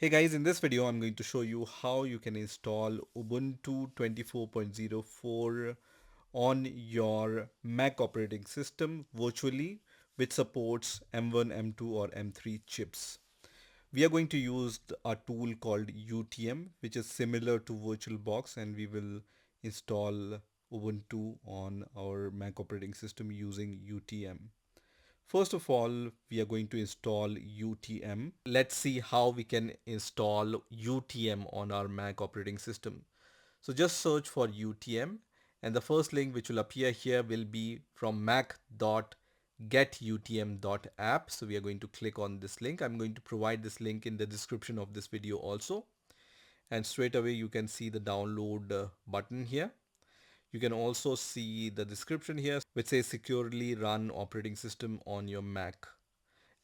Hey guys, in this video I'm going to show you how you can install Ubuntu 24.04 on your Mac operating system virtually, which supports M1, M2 or M3 chips. We are going to use a tool called UTM, which is similar to VirtualBox, and we will install Ubuntu on our Mac operating system using UTM. First of all, we are going to install UTM. Let's see how we can install UTM on our Mac operating system. So just search for UTM, and the first link which will appear here will be from mac.getutm.app. So we are going to click on this link. I'm going to provide this link in the description of this video also. And straight away you can see the download button here. You can also see the description here which says securely run operating system on your Mac,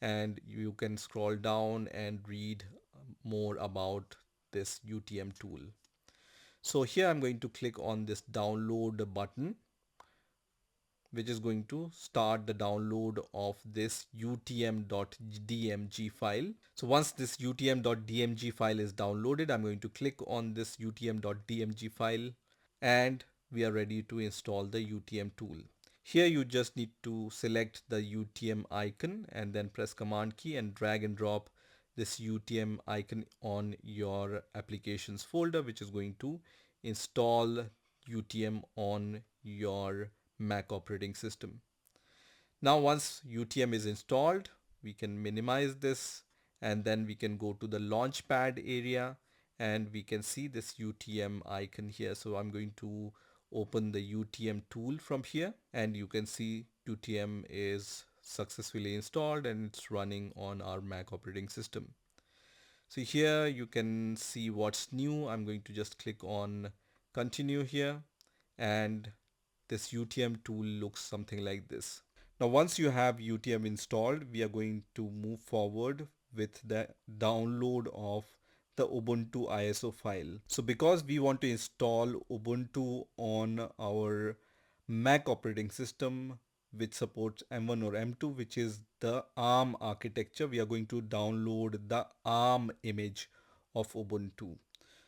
and you can scroll down and read more about this UTM tool. So here I'm going to click on this download button, which is going to start the download of this utm.dmg file. So once this utm.dmg file is downloaded, I'm going to click on this utm.dmg file, and we are ready to install the UTM tool. Here you just need to select the UTM icon and then press Command key and drag and drop this UTM icon on your applications folder, which is going to install UTM on your Mac operating system. Now once UTM is installed, we can minimize this and then we can go to the launchpad area and we can see this UTM icon here. So I'm going to open the UTM tool from here, and you can see UTM is successfully installed and it's running on our Mac operating system. So here you can see what's new. I'm going to just click on continue here, and this UTM tool looks something like this. Now once you have UTM installed, we are going to move forward with the download of the Ubuntu ISO file. So because we want to install Ubuntu on our Mac operating system, which supports M1 or M2, which is the ARM architecture, we are going to download the ARM image of Ubuntu.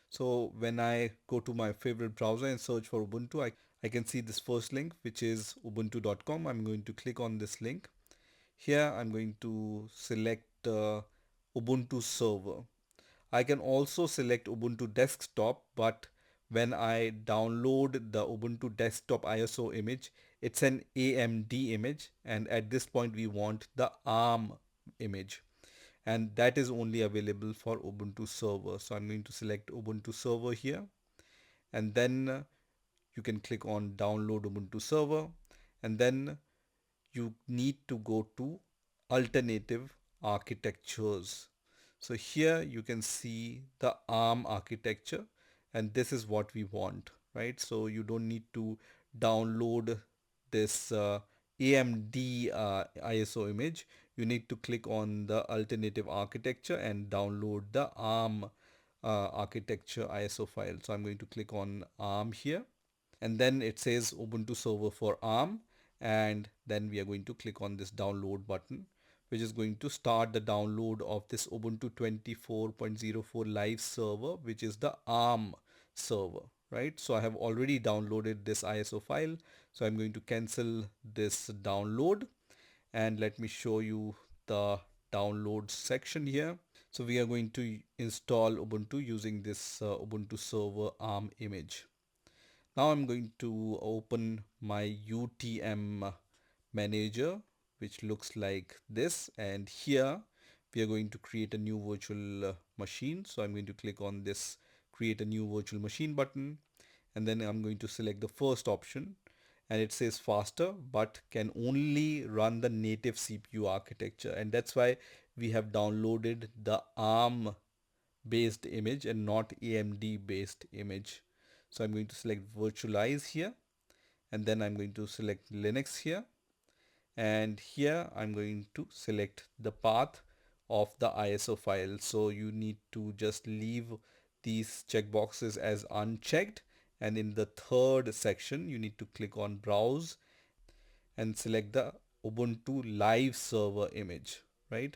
So when I go to my favorite browser and search for Ubuntu, I can see this first link, which is ubuntu.com. I'm going to click on this link. Here I'm going to select Ubuntu server. I can also select Ubuntu desktop, but when I download the Ubuntu desktop ISO image, it's an AMD image, and at this point we want the ARM image, and that is only available for Ubuntu server. So I'm going to select Ubuntu server here, and then you can click on download Ubuntu server, and then you need to go to alternative architectures. So here you can see the ARM architecture, and this is what we want, right? So you don't need to download this AMD ISO image. You need to click on the alternative architecture and download the ARM architecture ISO file. So I'm going to click on ARM here, and then it says Ubuntu server for ARM, and then we are going to click on this download button, which is going to start the download of this Ubuntu 24.04 live server, which is the ARM server, right? So I have already downloaded this ISO file, so I'm going to cancel this download, and let me show you the download section here. So we are going to install Ubuntu using this Ubuntu server ARM image. Now I'm going to open my UTM manager, which looks like this, and here we are going to create a new virtual machine. So I'm going to click on this create a new virtual machine button, and then I'm going to select the first option, and it says faster but can only run the native CPU architecture, and that's why we have downloaded the ARM based image and not AMD based image. So I'm going to select virtualize here, and then I'm going to select Linux here, and here I'm going to select the path of the ISO file. So you need to just leave these checkboxes as unchecked, and in the third section you need to click on browse and select the Ubuntu live server image, right?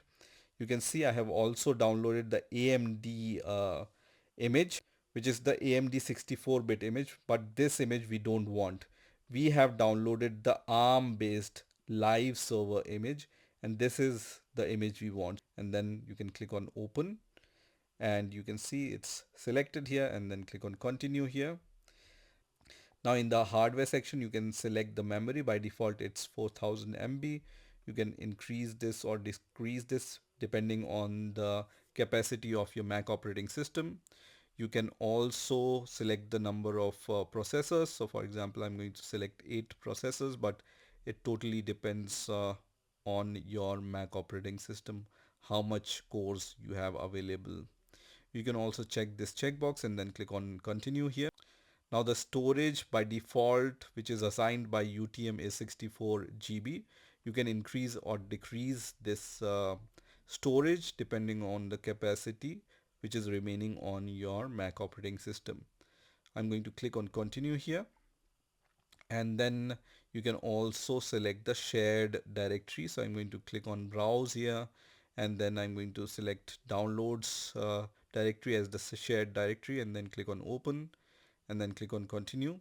You can see I have also downloaded the AMD image, which is the AMD 64-bit image, but this image we don't want. We have downloaded the ARM based live server image, and this is the image we want. And then you can click on open, and you can see it's selected here, and then click on continue here. Now in the hardware section, you can select the memory. By default, it's 4000 MB. You can increase this or decrease this depending on the capacity of your Mac operating system. You can also select the number of processors. So for example, I'm going to select 8 processors, but it totally depends on your Mac operating system, how much cores you have available. You can also check this checkbox and then click on continue here. Now the storage by default, which is assigned by UTM, is 64 GB. You can increase or decrease this storage depending on the capacity which is remaining on your Mac operating system. I'm going to click on continue here, and then you can also select the shared directory. So I'm going to click on browse here, and then I'm going to select downloads directory as the shared directory, and then click on open, and then click on continue.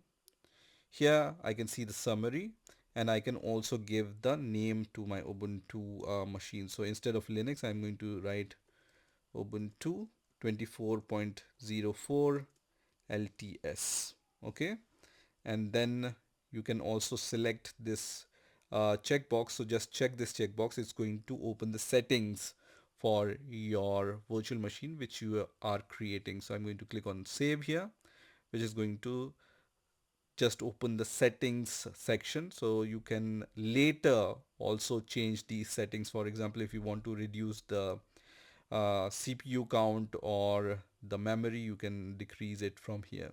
Here I can see the summary, and I can also give the name to my Ubuntu machine. So instead of Linux, I'm going to write Ubuntu 24.04 LTS. Okay, and then you can also select this checkbox. So just check this checkbox. It's going to open the settings for your virtual machine which you are creating. So I'm going to click on save here, which is going to just open the settings section. So you can later also change these settings. For example, if you want to reduce the CPU count or the memory, you can decrease it from here.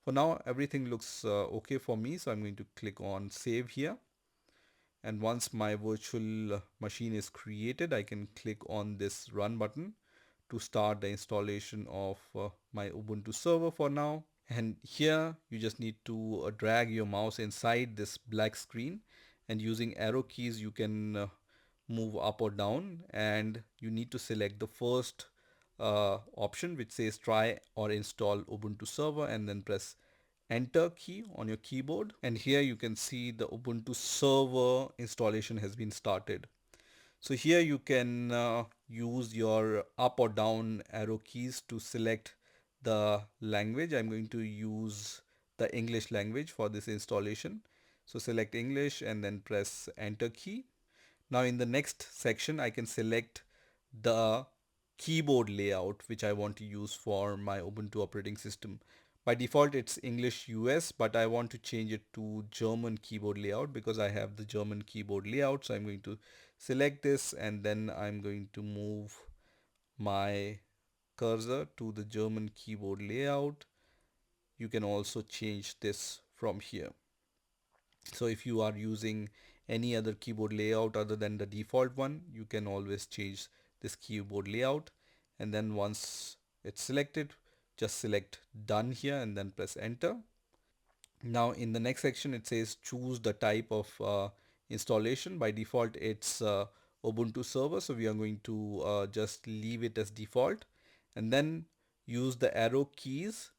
For now, everything looks okay for me, so I'm going to click on save here. And once my virtual machine is created, I can click on this run button to start the installation of my Ubuntu server for now. And here you just need to drag your mouse inside this black screen, and using arrow keys you can move up or down, and you need to select the first option which says try or install Ubuntu server, and then press enter key on your keyboard. And here you can see the Ubuntu server installation has been started. So here you can use your up or down arrow keys to select the language. I'm going to use the English language for this installation. So select English and then press enter key. Now in the next section, I can select the keyboard layout which I want to use for my Ubuntu operating system. By default, it's English US, but I want to change it to German keyboard layout because I have the German keyboard layout. So I'm going to select this, and then I'm going to move my cursor to the German keyboard layout. You can also change this from here. So if you are using any other keyboard layout other than the default one, you can always change this keyboard layout. And then once it's selected, just select done here and then press enter. Now in the next section, it says choose the type of installation. By default, it's Ubuntu server. So we are going to just leave it as default, and then use the arrow keys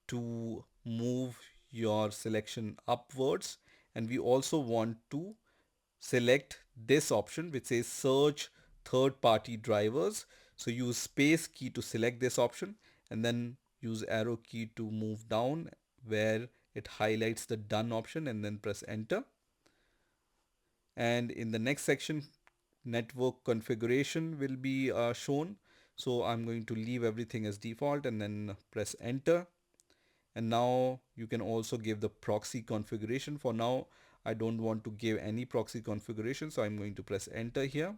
to move your selection upwards. And we also want to select this option which says search third-party drivers. So use space key to select this option, and then use arrow key to move down where it highlights the done option, and then press enter. And in the next section, network configuration will be shown. So I'm going to leave everything as default and then press enter. And now you can also give the proxy configuration. For now, I don't want to give any proxy configuration, so I'm going to press enter here.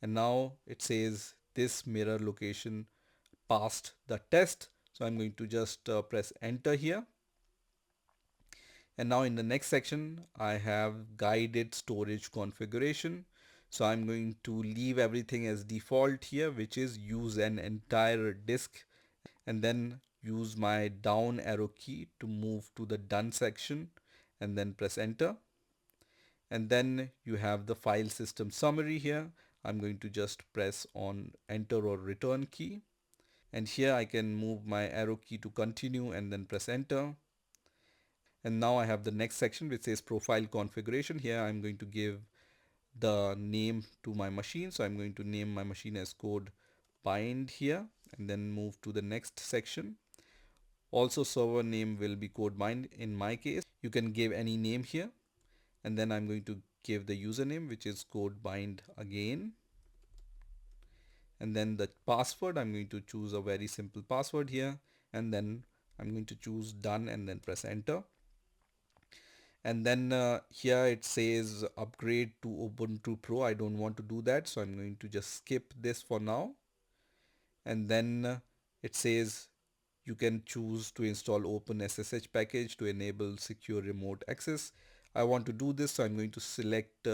And now it says this mirror location passed the test. So I'm going to just press enter here. And now in the next section, I have guided storage configuration. So I'm going to leave everything as default here, which is use an entire disk, and then use my down arrow key to move to the done section and then press enter. And then you have the file system summary here. I'm going to just press on enter or return key. And here I can move my arrow key to continue and then press enter. And now I have the next section which says profile configuration. Here I'm going to give the name to my machine. So I'm going to name my machine as code bind here and then move to the next section. Also server name will be code bind in my case. You can give any name here. And then I'm going to give the username which is code bind again. And then the password, I'm going to choose a very simple password here. And then I'm going to choose done and then press enter. And then here it says upgrade to Ubuntu Pro. I don't want to do that, so I'm going to just skip this for now. And then it says you can choose to install OpenSSH package to enable secure remote access. I want to do this, so I'm going to select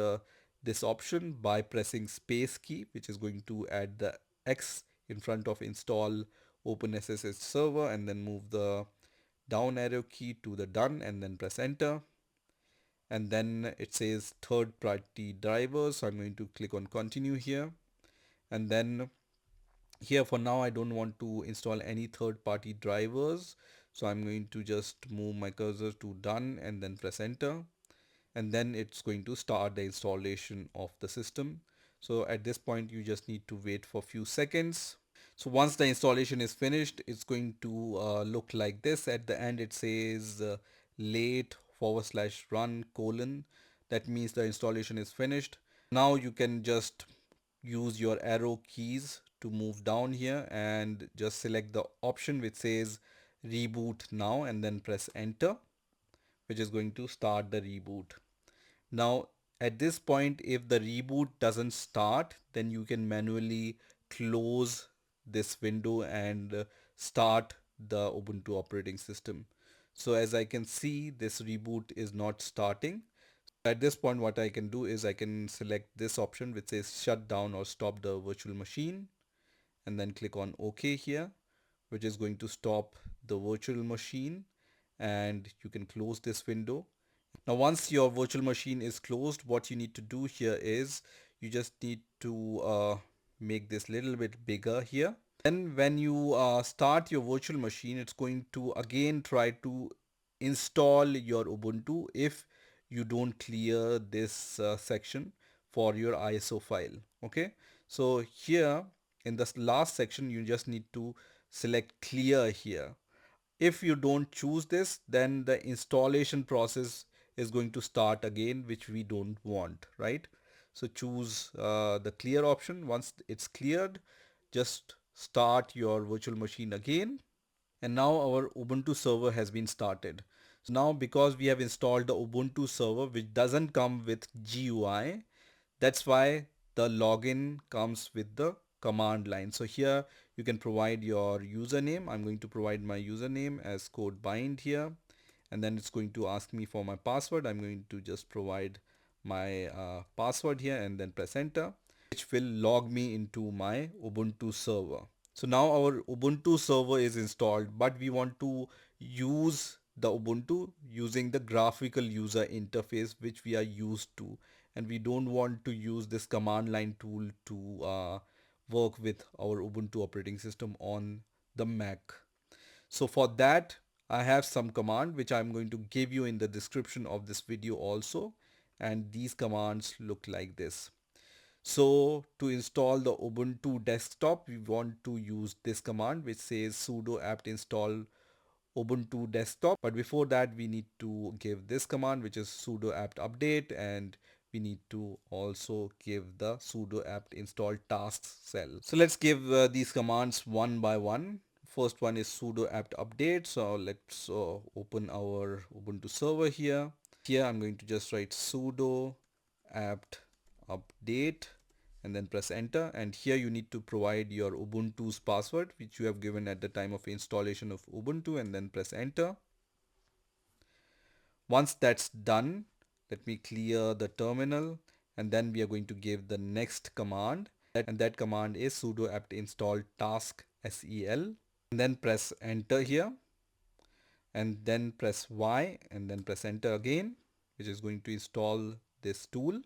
this option by pressing space key, which is going to add the X in front of install OpenSSH server, and then move the down arrow key to the done and then press enter. And then it says third party drivers, so I'm going to click on continue here. And then here for now I don't want to install any third party drivers, so I'm going to just move my cursor to done and then press enter. And then it's going to start the installation of the system. So at this point you just need to wait for a few seconds. So once the installation is finished, it's going to look like this. At the end it says late /run colon. That means the installation is finished. Now you can just use your arrow keys to move down here and just select the option which says reboot now and then press enter, which is going to start the reboot. Now at this point, if the reboot doesn't start, then you can manually close this window and start the Ubuntu operating system. So as I can see, this reboot is not starting. At this point, what I can do is I can select this option which says shut down or stop the virtual machine and then click on OK here, which is going to stop the virtual machine, and you can close this window. Now once your virtual machine is closed, what you need to do here is you just need to make this little bit bigger here. Then when you start your virtual machine, it's going to again try to install your Ubuntu if you don't clear this section for your ISO file. Okay, so here in this last section you just need to select clear here. If you don't choose this, then the installation process is going to start again, which we don't want, right? So choose the clear option. Once it's cleared, just start your virtual machine again. And now our Ubuntu server has been started. So now because we have installed the Ubuntu server which doesn't come with GUI, that's why the login comes with the command line. So here you can provide your username. I'm going to provide my username as code bind here, and then it's going to ask me for my password. I'm going to just provide my password here and then press enter, which will log me into my Ubuntu server. So now our Ubuntu server is installed, but we want to use the Ubuntu using the graphical user interface which we are used to, and we don't want to use this command line tool to work with our Ubuntu operating system on the Mac. So for that, I have some command which I'm going to give you in the description of this video also, and these commands look like this. So to install the Ubuntu desktop, we want to use this command which says sudo apt install Ubuntu desktop. But before that, we need to give this command which is sudo apt update, and we need to also give the sudo apt install tasksel. So let's give these commands one by one. First one is sudo apt update. So let's open our Ubuntu server here. Here I'm going to just write sudo apt update and then press enter, and here you need to provide your Ubuntu's password which you have given at the time of installation of Ubuntu, and then press enter. Once that's done, let me clear the terminal, and then we are going to give the next command, and that command is sudo apt install tasksel, and then press enter here, and then press Y and then press enter again, which is going to install this tool.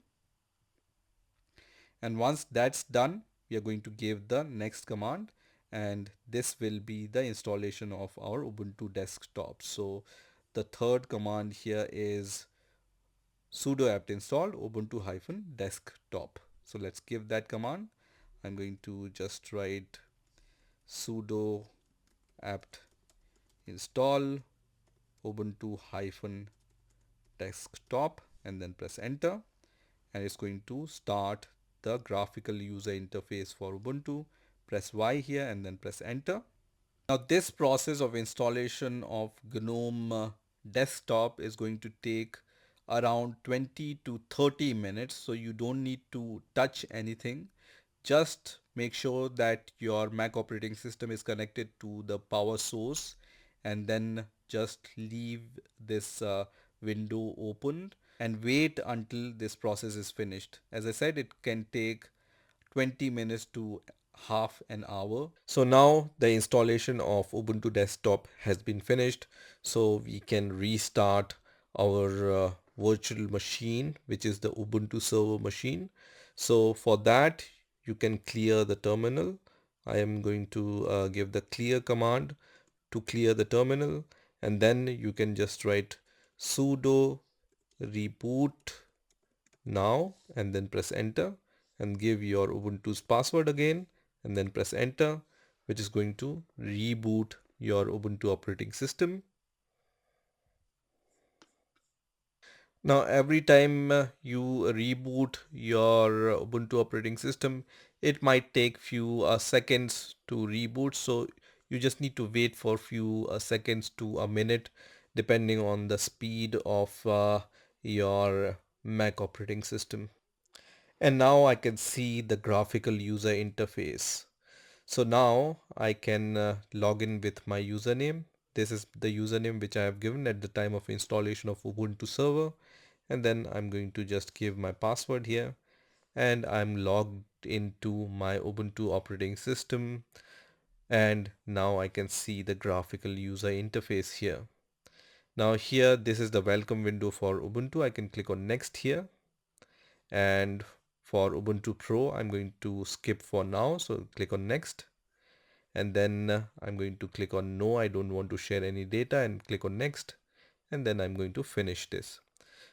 And once that's done, we are going to give the next command, and this will be the installation of our Ubuntu desktop. So the third command here is sudo apt install ubuntu-desktop. So let's give that command. I'm going to just write sudo apt install ubuntu-desktop and then press enter, and it's going to start the graphical user interface for Ubuntu. Press Y here and then press enter. Now this process of installation of GNOME desktop is going to take around 20 to 30 minutes, so you don't need to touch anything. Just make sure that your Mac operating system is connected to the power source, and then just leave this window open and wait until this process is finished. As I said, it can take 20 minutes to half an hour. So now the installation of Ubuntu desktop has been finished. So we can restart our virtual machine, which is the Ubuntu server machine. So for that, you can clear the terminal. I am going to give the clear command to clear the terminal, and then you can just write sudo reboot now and then press enter, and give your Ubuntu's password again and then press enter, which is going to reboot your Ubuntu operating system. Now every time you reboot your Ubuntu operating system, it might take few seconds to reboot, so you just need to wait for few seconds to a minute depending on the speed of your Mac operating system. And now I can see the graphical user interface. So now I can log in with my username. This is the username which I have given at the time of installation of Ubuntu server. And then I'm going to just give my password here, and I'm logged into my Ubuntu operating system. And now I can see the graphical user interface here. Now here, this is the welcome window for Ubuntu. I can click on next here, and for Ubuntu Pro I'm going to skip for now, so click on next, and then I'm going to click on no, I don't want to share any data, and click on next, and then I'm going to finish this.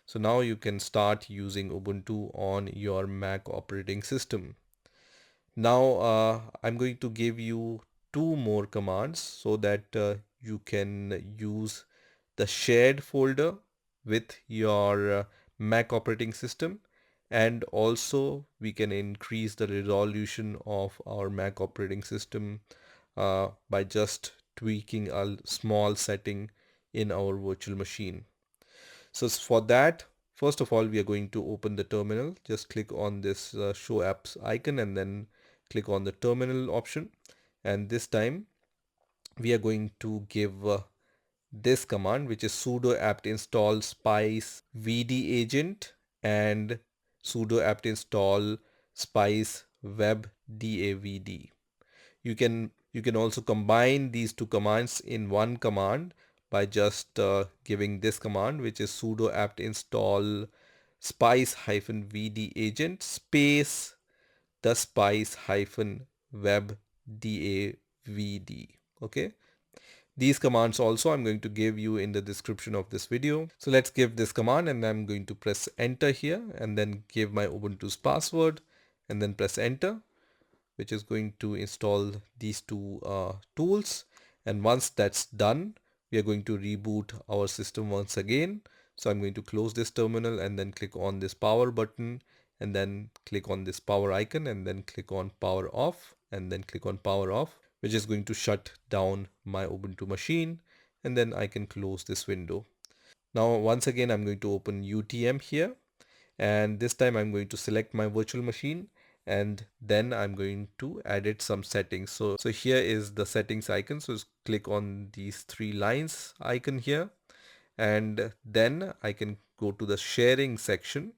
So now you can start using Ubuntu on your Mac operating system. Now I'm going to give you two more commands so that you can use the shared folder with your Mac operating system, and also we can increase the resolution of our Mac operating system by just tweaking a small setting in our virtual machine. So for that, first of all, we are going to open the terminal. Just click on this show apps icon and then click on the terminal option. And this time we are going to give this command, which is sudo apt install spice-vdagent and sudo apt install spice-webdavd. You can also combine these two commands in one command by just giving this command, which is sudo apt install spice-vdagent space the spice-webdavd. Okay, these commands also I'm going to give you in the description of this video. So let's give this command, and I'm going to press enter here and then give my Ubuntu's password and then press enter, which is going to install these two tools. And once that's done, we are going to reboot our system once again. So I'm going to close this terminal and then click on this power button, and then click on this power icon, and then click on power off, and then click on power off, which is going to shut down my Ubuntu machine, and then I can close this window. Now once again I'm going to open UTM here, and this time I'm going to select my virtual machine, and then I'm going to edit some settings. So here is the settings icon. So just click on these three lines icon here, and then I can go to the sharing section,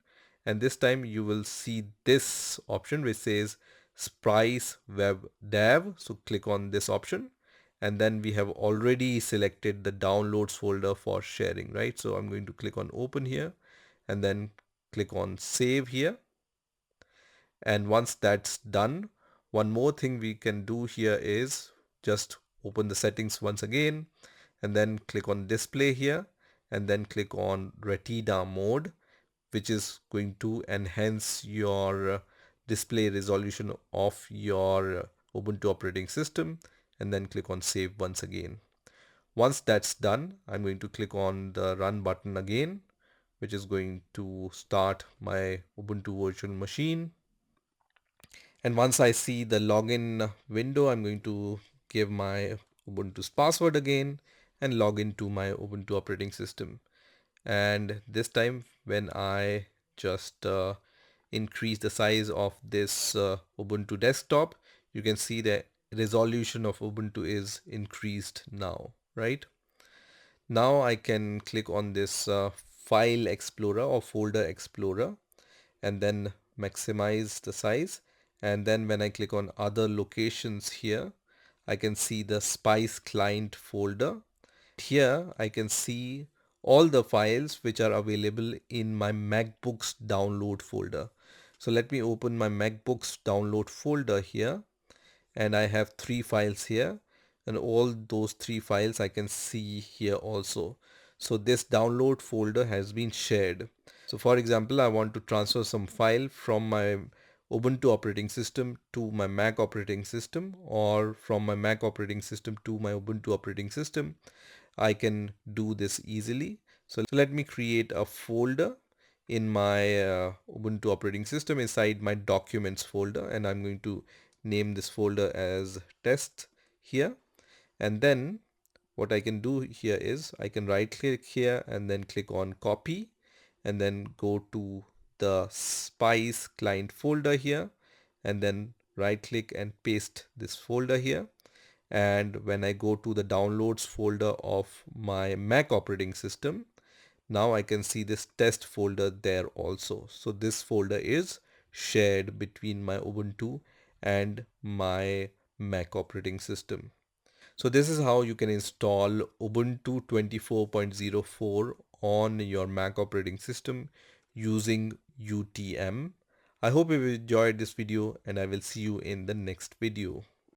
and this time you will see this option which says spice-webdavd. So click on this option, and then we have already selected the downloads folder for sharing, right? So I'm going to click on open here and then click on save here, And once that's done, one more thing we can do here is just open the settings once again and then click on display here and then click on retina mode, which is going to enhance your display resolution of your Ubuntu operating system, and then click on save once again. Once that's done, I'm going to click on the run button again, which is going to start my Ubuntu virtual machine. And once I see the login window, I'm going to give my Ubuntu's password again and log into my Ubuntu operating system. And this time when I just increase the size of this Ubuntu desktop, you can see the resolution of Ubuntu is increased now, right? Now I can click on this file explorer or folder explorer and then maximize the size. And then when I click on other locations here, I can see the Spice client folder. Here I can see all the files which are available in my MacBook's download folder. So let me open my MacBook's download folder here, and I have 3 files here, and all those 3 files I can see here also. So this download folder has been shared. So for example, I want to transfer some file from my Ubuntu operating system to my Mac operating system, or from my Mac operating system to my Ubuntu operating system. I can do this easily. So let me create a folder in my Ubuntu operating system inside my documents folder, and I'm going to name this folder as test here. And then what I can do here is I can right click here and then click on copy and then go to the Spice client folder here and then right click and paste this folder here. And when I go to the downloads folder of my Mac operating system, now I can see this test folder there also. So this folder is shared between my Ubuntu and my Mac operating system. So this is how you can install Ubuntu 24.04 on your Mac operating system using UTM. I hope you enjoyed this video, and I will see you in the next video.